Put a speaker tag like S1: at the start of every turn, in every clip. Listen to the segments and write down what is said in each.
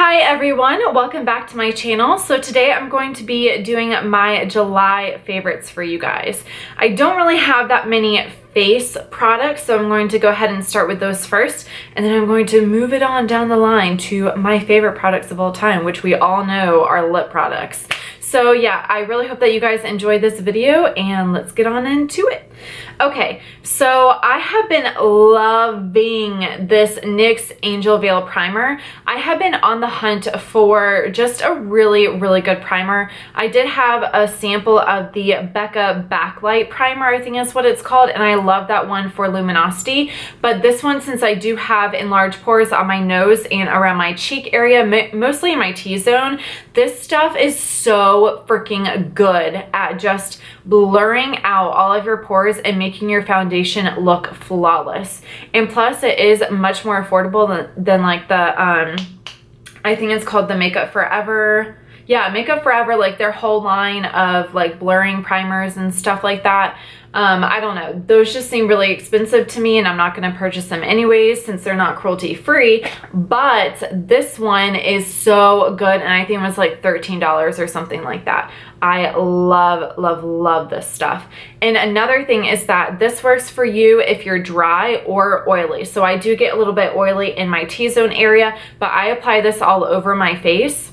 S1: Hi everyone, welcome back to my channel. So today I'm going to be doing my July favorites for you guys. I don't really have that many face products, so I'm going to go ahead and start with those first, and then I'm going to move it on down the line to my favorite products of all time, which we all know are lip products. So yeah, I really hope that you guys enjoyed this video, and let's get on into it. Okay, so I have been loving this NYX Angel Veil Primer. I have been on the hunt for just a really good primer. I did have a sample of the Becca Backlight Primer, I think is what it's called, and I love that one for luminosity. But this one, since I do have enlarged pores on my nose and around my cheek area, mostly in my T-zone, this stuff is so freaking good at just blurring out all of your pores and making your foundation look flawless. And plus it is much more affordable than like the I think it's called the Makeup Forever. Yeah, Makeup Forever, like their whole line of like blurring primers and stuff like that. I don't know, those just seem really expensive to me, and I'm not going to purchase them anyways since they're not cruelty free. But this one is so good, and I think it was like $13 or something like that. I love this stuff. And another thing is that this works for you if you're dry or oily. So I do get a little bit oily in my T-zone area, but I apply this all over my face,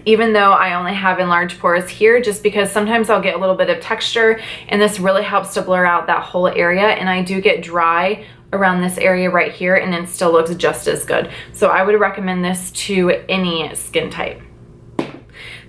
S1: even though I only have enlarged pores here, just because sometimes I'll get a little bit of texture, and this really helps to blur out that whole area. And I do get dry around this area right here, and it still looks just as good. So I would recommend this to any skin type.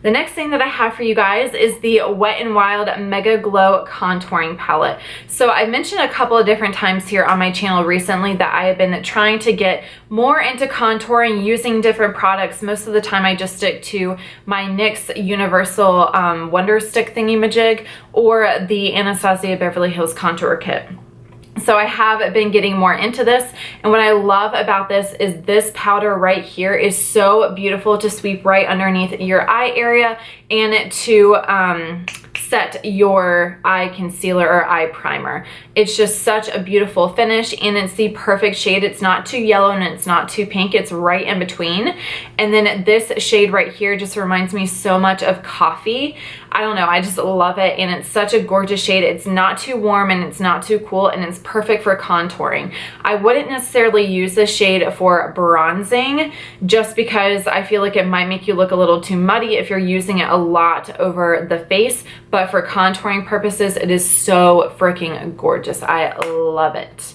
S1: The next thing that I have for you guys is the Wet n Wild Megaglo Contouring Palette. So I mentioned a couple of different times here on my channel recently that I have been trying to get more into contouring using different products. Most of the time I just stick to my NYX Universal Wonder Stick thingy-majig or the Anastasia Beverly Hills Contour Kit. So I have been getting more into this, and what I love about this is this powder right here is so beautiful to sweep right underneath your eye area and to set your eye concealer or eye primer. It's just such a beautiful finish, and it's the perfect shade. It's not too yellow and it's not too pink. It's right in between. And then this shade right here just reminds me so much of coffee. I don't know, I just love it, and it's such a gorgeous shade. It's not too warm and it's not too cool, and it's perfect for contouring. I wouldn't necessarily use this shade for bronzing just because I feel like it might make you look a little too muddy if you're using it a lot over the face, but for contouring purposes, it is so freaking gorgeous. I love it.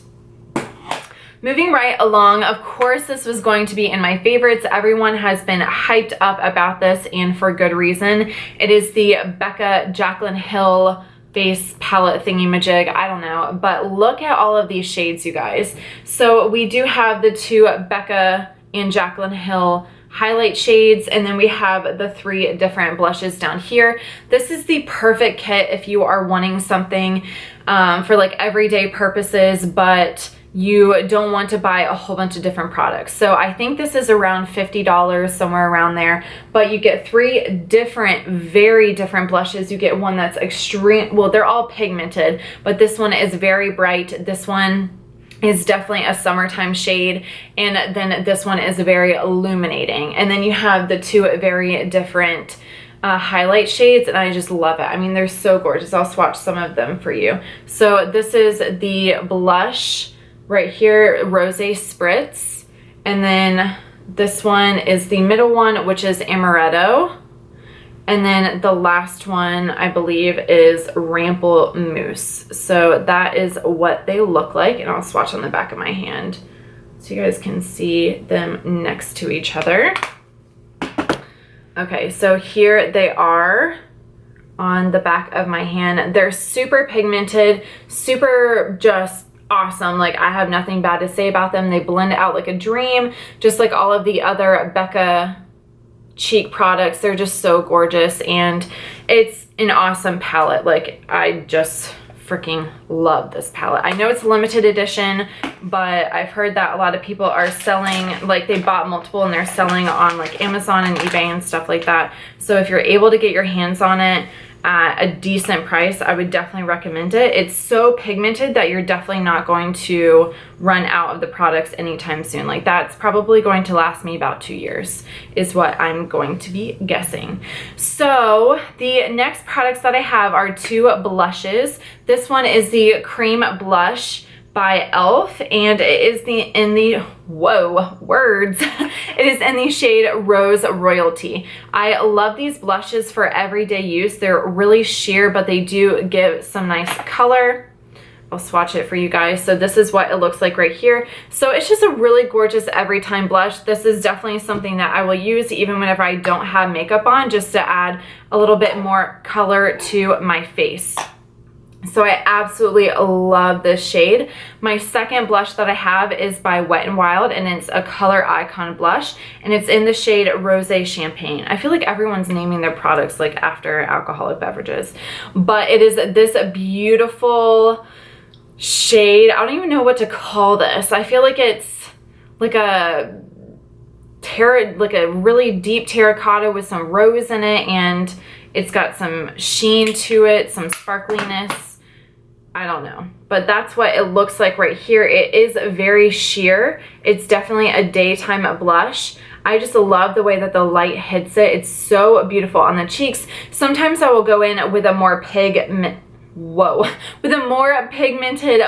S1: Moving right along, of course, this was going to be in my favorites. Everyone has been hyped up about this, and for good reason. It is the Becca Jaclyn Hill face palette thingy-majig. I don't know, but look at all of these shades, you guys. So we do have the two Becca and Jaclyn Hill highlight shades, and then we have the 3 different blushes down here. This is the perfect kit if you are wanting something for like everyday purposes, but you don't want to buy a whole bunch of different products. So I think this is around $50, somewhere around there, but you get 3 different, very different blushes. You get one that's extreme, well, they're all pigmented, but this one is very bright. This one is definitely a summertime shade, and then this one is very illuminating. And then you have the 2 very different highlight shades, and I just love it. I mean, they're so gorgeous. I'll swatch some of them for you. So this is the blush right here, Rose Spritz, and then this one is the middle one, which is Amaretto, and then the last one I believe is Rample Mousse. So that is what they look like, and I'll swatch on the back of my hand so you guys can see them next to each other. Okay, so here they are on the back of my hand. They're super pigmented, super just awesome. Like, I have nothing bad to say about them. They blend out like a dream, just like all of the other Becca cheek products. They're just so gorgeous, and it's an awesome palette. Like, I just freaking love this palette. I know it's limited edition, but I've heard that a lot of people are selling, like they bought multiple and they're selling on like Amazon and eBay and stuff like that. So if you're able to get your hands on it, at a decent price, I would definitely recommend it. It's so pigmented that you're definitely not going to run out of the products anytime soon. Like, that's probably going to last me about 2 years is what I'm going to be guessing. So the next products that I have are 2 blushes. This one is the Cream Blush by e.l.f. and it is in the it is in the shade Rose Royalty. I love these blushes for everyday use. They're really sheer, but they do give some nice color. I'll swatch it for you guys. So this is what it looks like right here. So it's just a really gorgeous every time blush. This is definitely something that I will use even whenever I don't have makeup on, just to add a little bit more color to my face. So I absolutely love this shade. My second blush that I have is by Wet n Wild, and it's a Color Icon blush, and it's in the shade Rosé Champagne. I feel like everyone's naming their products like after alcoholic beverages, but it is this beautiful shade. I don't even know what to call this. I feel like it's like a really deep terracotta with some rose in it, and it's got some sheen to it, some sparkliness. I don't know, but that's what it looks like right here. It is very sheer. It's definitely a daytime blush. I just love the way that the light hits it. It's so beautiful on the cheeks. Sometimes I will go in with a more pigmented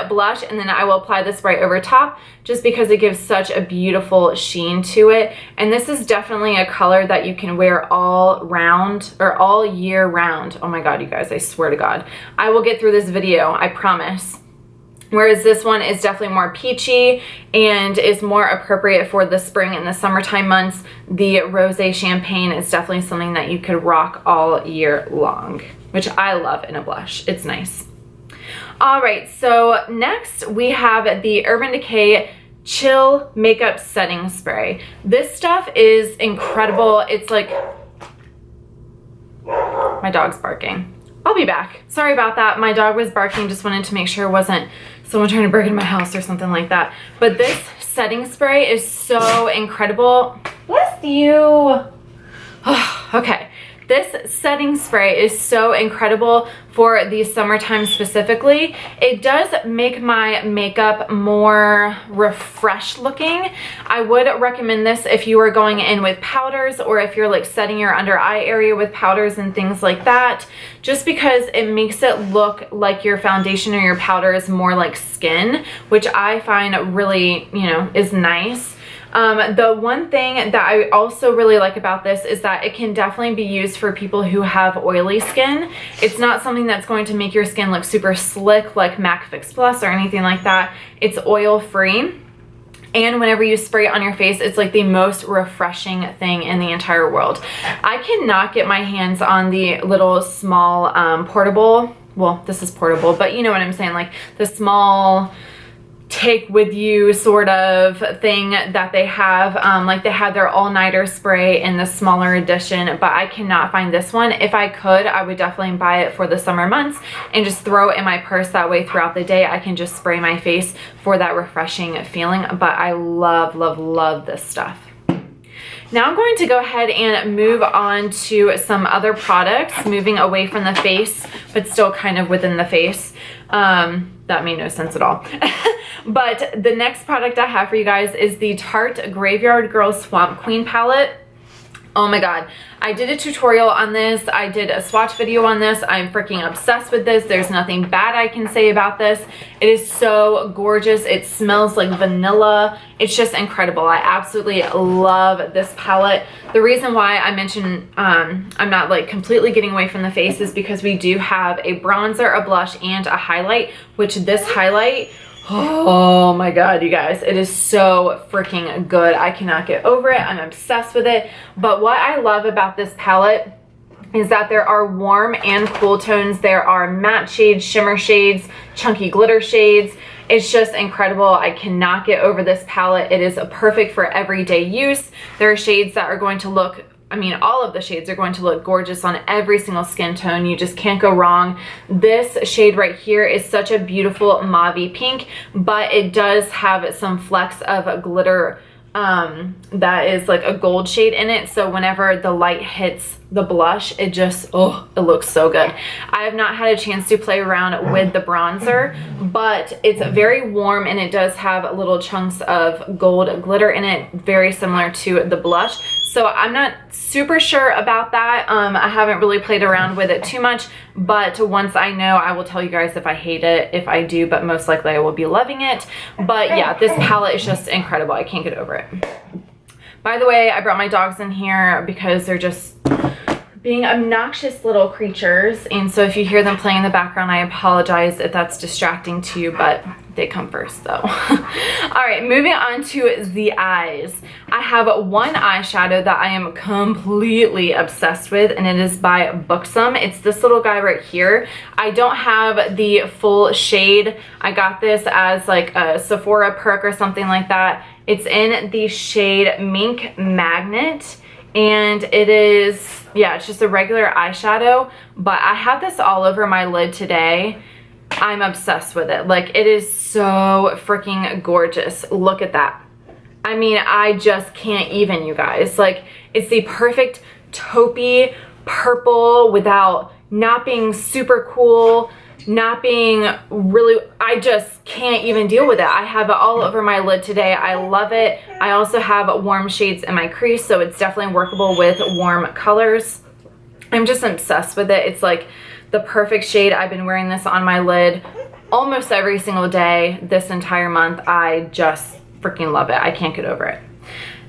S1: blush, and then I will apply this right over top just because it gives such a beautiful sheen to it. And this is definitely a color that you can wear all round or all year round. Oh my god, you guys, I swear to god, I will get through this video, I promise. Whereas this one is definitely more peachy and is more appropriate for the spring and the summertime months. The Rosé Champagne is definitely something that you could rock all year long, which I love in a blush. It's nice. All right, so next we have the Urban Decay Chill Makeup Setting Spray. This stuff is incredible. It's like, my dog's barking. I'll be back. Sorry about that. My dog was barking. Just wanted to make sure it wasn't someone trying to break into my house or something like that. But this setting spray is so incredible. Bless you. Okay. This setting spray is so incredible for the summertime specifically. It does make my makeup more refreshed looking. I would recommend this if you are going in with powders, or if you're like setting your under eye area with powders and things like that, just because it makes it look like your foundation or your powder is more like skin, which I find really, you know, is nice. The one thing that I also really like about this is that it can definitely be used for people who have oily skin. It's not something that's going to make your skin look super slick like MAC Fix Plus or anything like that. It's oil free. And whenever you spray it on your face, it's like the most refreshing thing in the entire world. I cannot get my hands on the little small portable, well, this is portable, but you know what I'm saying, like the small take with you sort of thing that they have. Like they had their all-nighter spray in the smaller edition, but I cannot find this one. If I could, I would definitely buy it for the summer months and just throw it in my purse. That way throughout the day I can just spray my face for that refreshing feeling. But I love, love, love this stuff. Now I'm going to go ahead and move on to some other products, moving away from the face, but still kind of within the face. That made no sense at all. But the next product I have for you guys is the Tarte Graveyard Girl Swamp Queen palette. Oh my god, I did a tutorial on this. I did a swatch video on this. I'm freaking obsessed with this. There's nothing bad I can say about this. It is so gorgeous. It smells like vanilla. It's just incredible. I absolutely love this palette. The reason why I mentioned I'm not like completely getting away from the face is because we do have a bronzer, a blush, and a highlight, which this highlight, oh my god, you guys, it is so freaking good. I cannot get over it. I'm obsessed with it. But what I love about this palette is that there are warm and cool tones. There are matte shades, shimmer shades, chunky glitter shades. It's just incredible. I cannot get over this palette. It is perfect for everyday use. There are shades that are going to look, I mean, all of the shades are going to look gorgeous on every single skin tone. You just can't go wrong. This shade right here is such a beautiful mauve-y pink, but it does have some flecks of glitter that is like a gold shade in it, so whenever the light hits the blush, it just, oh, it looks so good. I have not had a chance to play around with the bronzer, but it's very warm and it does have little chunks of gold glitter in it, very similar to the blush. So I'm not super sure about that. I haven't really played around with it too much, but once I know, I will tell you guys if I hate it, if I do, but most likely I will be loving it. But yeah, this palette is just incredible. I can't get over it. By the way, I brought my dogs in here because they're just being obnoxious little creatures, and so if you hear them playing in the background, I apologize if that's distracting to you, but they come first though. All right, moving on to the eyes. I have one eyeshadow that I am completely obsessed with, and it is by Buxom. It's this little guy right here. I don't have the full shade. I got this as like a Sephora perk or something like that. It's in the shade Mink Magnet, and it is, yeah, it's just a regular eyeshadow, but I have this all over my lid today. I'm obsessed with it. Like, it is so freaking gorgeous. Look at that. I mean, I just can't even, you guys. Like, it's the perfect taupey purple without not being super cool, not being really, I just can't even deal with it. I have it all over my lid today. I love it. I also have warm shades in my crease, so it's definitely workable with warm colors. I'm just obsessed with it. It's like the perfect shade. I've been wearing this on my lid almost every single day this entire month. I just freaking love it. I can't get over it.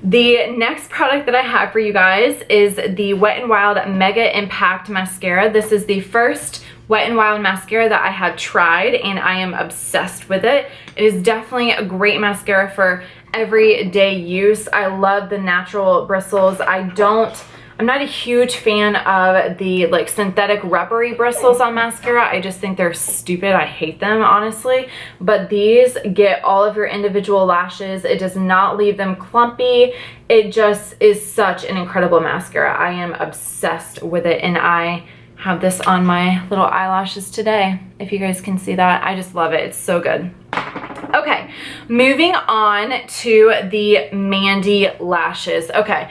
S1: The next product that I have for you guys is the Wet n Wild Megaimpact Mascara. This is the first Wet n Wild mascara that I have tried, and I am obsessed with it. It is definitely a great mascara for everyday use. I love the natural bristles. I'm not a huge fan of the like synthetic rubbery bristles on mascara. I just think they're stupid. I hate them, honestly. But these get all of your individual lashes. It does not leave them clumpy. It just is such an incredible mascara. I am obsessed with it, and I have this on my little eyelashes today, if you guys can see that. I just love it. It's so good. Okay, moving on to the Mandy Lashes. Okay.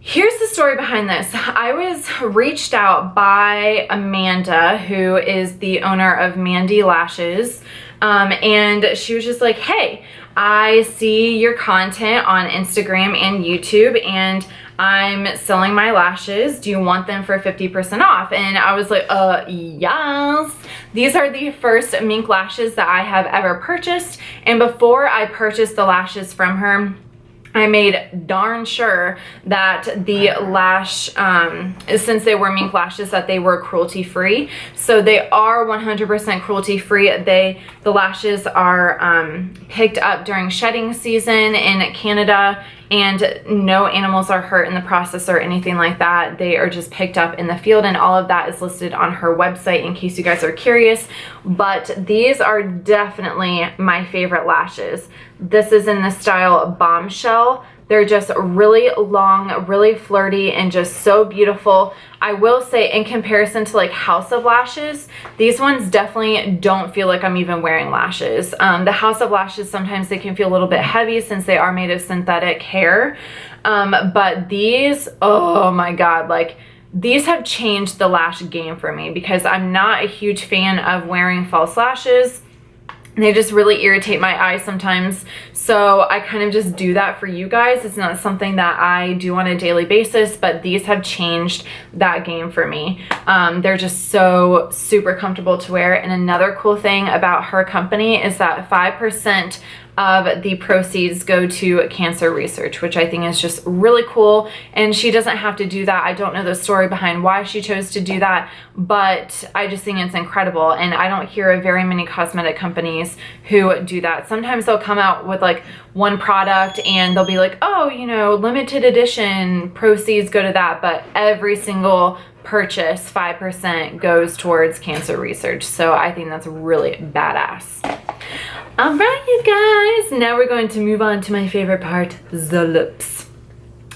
S1: Here's the story behind this. I was reached out by Amanda, who is the owner of Mandy Lashes, and she was just like, hey, I see your content on Instagram and YouTube, and I'm selling my lashes. Do you want them for 50% off? And I was like, yes. These are the first mink lashes that I have ever purchased, and before I purchased the lashes from her, I made darn sure that the lash, since they were mink lashes, that they were cruelty free. So they are 100% cruelty free. The lashes are picked up during shedding season in Canada, and no animals are hurt in the process or anything like that. They are just picked up in the field, and all of that is listed on her website in case you guys are curious. But these are definitely my favorite lashes. This is in the style Bombshell. They're just really long, really flirty, and just so beautiful. I will say, in comparison to like House of Lashes, these ones definitely don't feel like I'm even wearing lashes. The House of Lashes, sometimes they can feel a little bit heavy since they are made of synthetic hair. But these, oh my God, like these have changed the lash game for me, because I'm not a huge fan of wearing false lashes. They just really irritate my eyes sometimes, so I kind of just do that for you guys. It's not something that I do on a daily basis, but these have changed that game for me. They're just so super comfortable to wear. And another cool thing about her company is that 5% of the proceeds go to cancer research, which I think is just really cool. And she doesn't have to do that. I don't know the story behind why she chose to do that, but I just think it's incredible. And I don't hear of very many cosmetic companies who do that. Sometimes they'll come out with like one product and they'll be like, oh, you know, limited edition, proceeds go to that. But every single purchase, 5% goes towards cancer research. So I think that's really badass. All right, you guys, now we're going to move on to my favorite part, the lips.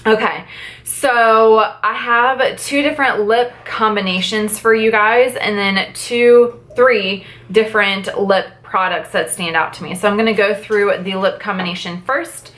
S1: Okay, so I have two different lip combinations for you guys, and then three different lip products that stand out to me. So I'm going to go through the lip combination first.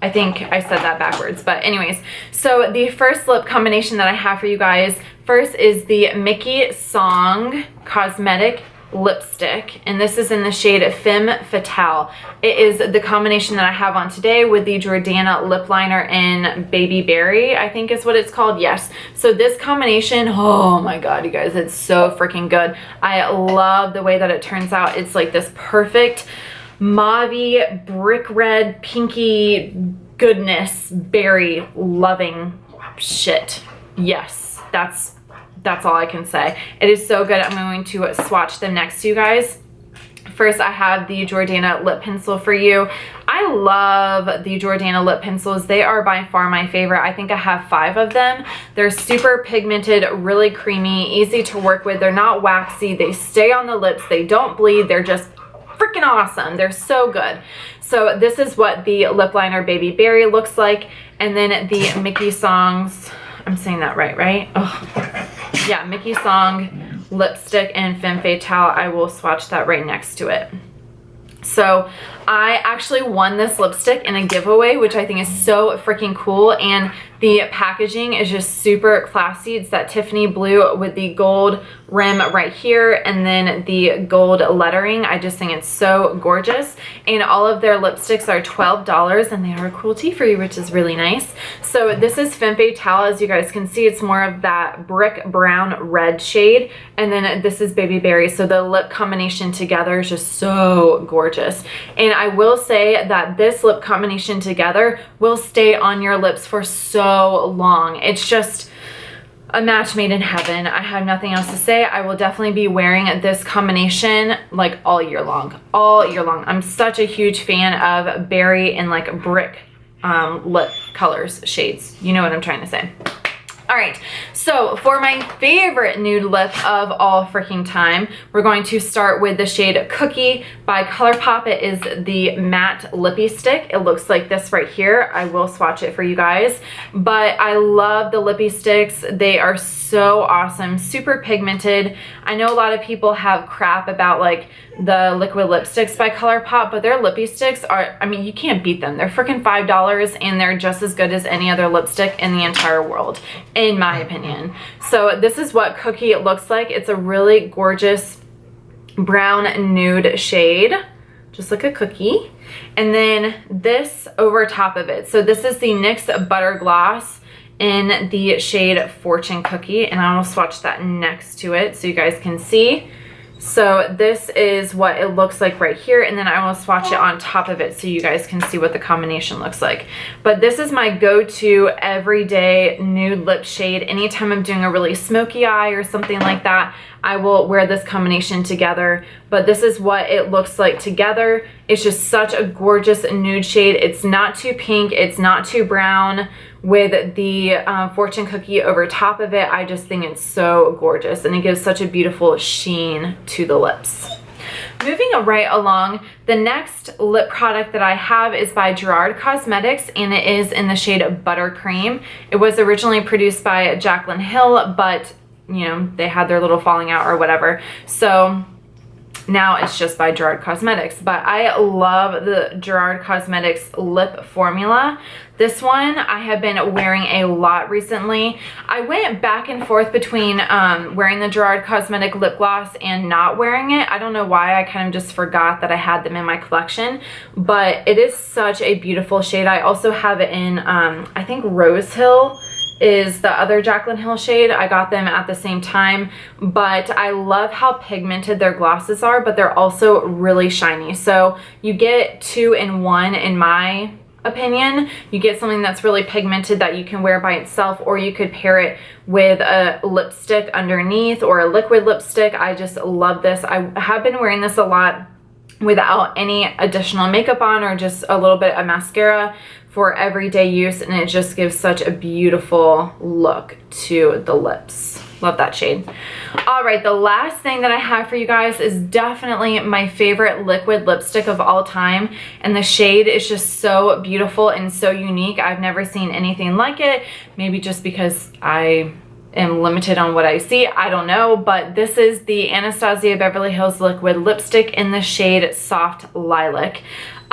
S1: I think I said that backwards, but anyways. So the first lip combination that I have for you guys, first is the Micki Song Cosmetics Lipstick, and this is in the shade Femme Fatale. It is the combination that I have on today with the Jordana Lipliner in Baby Berry, I think is what it's called. Yes. So this combination, oh my god, you guys, it's so freaking good. I love the way that it turns out. It's like this perfect mauve, brick red, pinky goodness, berry loving shit. Yes, that's all I can say. It is so good. I'm going to swatch them next to you guys. First, I have the Jordana lip pencil for you. I love the Jordana lip pencils. They are by far my favorite. I think I have 5 of them. They're super pigmented, really creamy, easy to work with. They're not waxy. They stay on the lips. They don't bleed. They're just freaking awesome. They're so good. So this is what the lip liner Baby Berry looks like. And then the Micki Song's, I'm saying that right? Oh, yeah, Micki Song Lipstick and Femme Fatale. I will swatch that right next to it. So I actually won this lipstick in a giveaway, which I think is so freaking cool, and the packaging is just super classy. It's that Tiffany blue with the gold rim right here and then the gold lettering. I just think it's so gorgeous, and all of their lipsticks are $12 and they are cruelty free, which is really nice. So this is Femme Fatale. As you guys can see, it's more of that brick brown red shade, and then this is Baby Berry. So the lip combination together is just so gorgeous, and I will say that this lip combination together will stay on your lips for so long. It's just a match made in heaven. I have nothing else to say. I will definitely be wearing this combination like all year long. All year long. I'm such a huge fan of berry and like brick lip colors, shades. You know what I'm trying to say. All right, so for my favorite nude lip of all freaking time, we're going to start with the shade Cookie by Colourpop. It is the matte lippie stick. It looks like this right here. I will swatch it for you guys, but I love the lippie sticks. They are so awesome, super pigmented. I know a lot of people have crap about like the liquid lipsticks by Colourpop, but their lippie sticks are, I mean, you can't beat them. They're freaking $5 and they're just as good as any other lipstick in the entire world, in my opinion. So this is what Cookie looks like. It's a really gorgeous brown nude shade, just like a cookie. And then this over top of it. So this is the NYX Butter Gloss in the shade Fortune Cookie, and I will swatch that next to it so you guys can see. So this is what it looks like right here, and then I will swatch it on top of it so you guys can see what the combination looks like. But this is my go-to everyday nude lip shade. Anytime I'm doing a really smoky eye or something like that, I will wear this combination together. But this is what it looks like together. It's just such a gorgeous nude shade. It's not too pink, it's not too brown. With the Fortune Cookie over top of it, I just think it's so gorgeous, and it gives such a beautiful sheen to the lips. Moving right along, the next lip product that I have is by Gerard Cosmetics, and it is in the shade Buttercream. It was originally produced by Jaclyn Hill, but you know, they had their little falling out or whatever. So now it's just by Gerard Cosmetics, but I love the Gerard Cosmetics lip formula. This one I have been wearing a lot recently. I went back and forth between wearing the Gerard Cosmetics lip gloss and not wearing it. I don't know why. I kind of just forgot that I had them in my collection, but it is such a beautiful shade. I also have it in, I think Rose Hill is the other Jaclyn Hill shade. I got them at the same time, but I love how pigmented their glosses are, but they're also really shiny. So you get 2 in 1 in my opinion. You get something that's really pigmented that you can wear by itself, or you could pair it with a lipstick underneath or a liquid lipstick. I just love this. I have been wearing this a lot without any additional makeup on, or just a little bit of mascara for everyday use, and it just gives such a beautiful look to the lips. Love that shade. All right, the last thing that I have for you guys is definitely my favorite liquid lipstick of all time, and the shade is just so beautiful and so unique. I've never seen anything like it, maybe just because I am limited on what I see, I don't know, but this is the Anastasia Beverly Hills liquid lipstick in the shade Soft Lilac.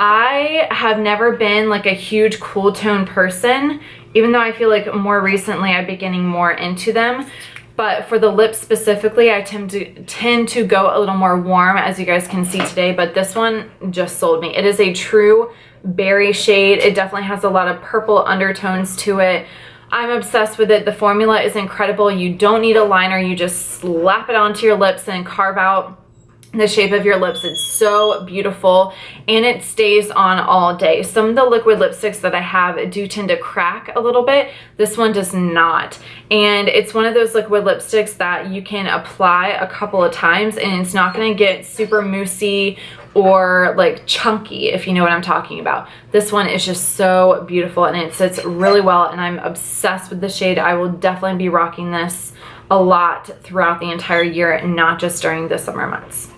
S1: I have never been like a huge cool tone person, even though I feel like more recently I've been getting more into them. But for the lips specifically, I tend to go a little more warm, as you guys can see today, but this one just sold me. It is a true berry shade. It definitely has a lot of purple undertones to it. I'm obsessed with it. The formula is incredible. You don't need a liner. You just slap it onto your lips and carve out the shape of your lips. It's so beautiful, and it stays on all day. Some of the liquid lipsticks that I have do tend to crack a little bit. This one does not, and it's one of those liquid lipsticks that you can apply a couple of times and it's not going to get super moussey or like chunky, if you know what I'm talking about. This one is just so beautiful and it sits really well, and I'm obsessed with the shade. I will definitely be rocking this a lot throughout the entire year, not just during the summer months.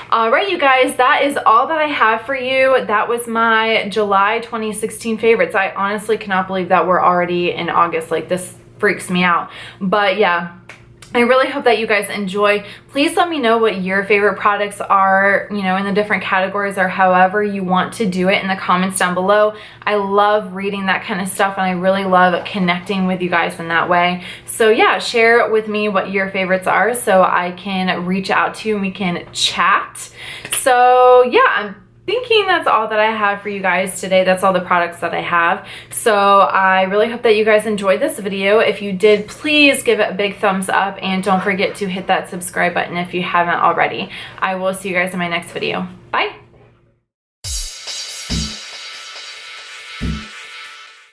S1: All right, you guys, that is all that I have for you. That was my July 2016 favorites. I honestly cannot believe that we're already in August. Like, this freaks me out. But yeah, I really hope that you guys enjoy. Please let me know what your favorite products are, you know, in the different categories or however you want to do it in the comments down below. I love reading that kind of stuff, and I really love connecting with you guys in that way. So yeah, share with me what your favorites are so I can reach out to you and we can chat. So yeah, I'm thinking that's all that I have for you guys today. That's all the products that I have. So I really hope that you guys enjoyed this video. If you did, please give it a big thumbs up, and don't forget to hit that subscribe button if you haven't already. I will see you guys in my next video. Bye.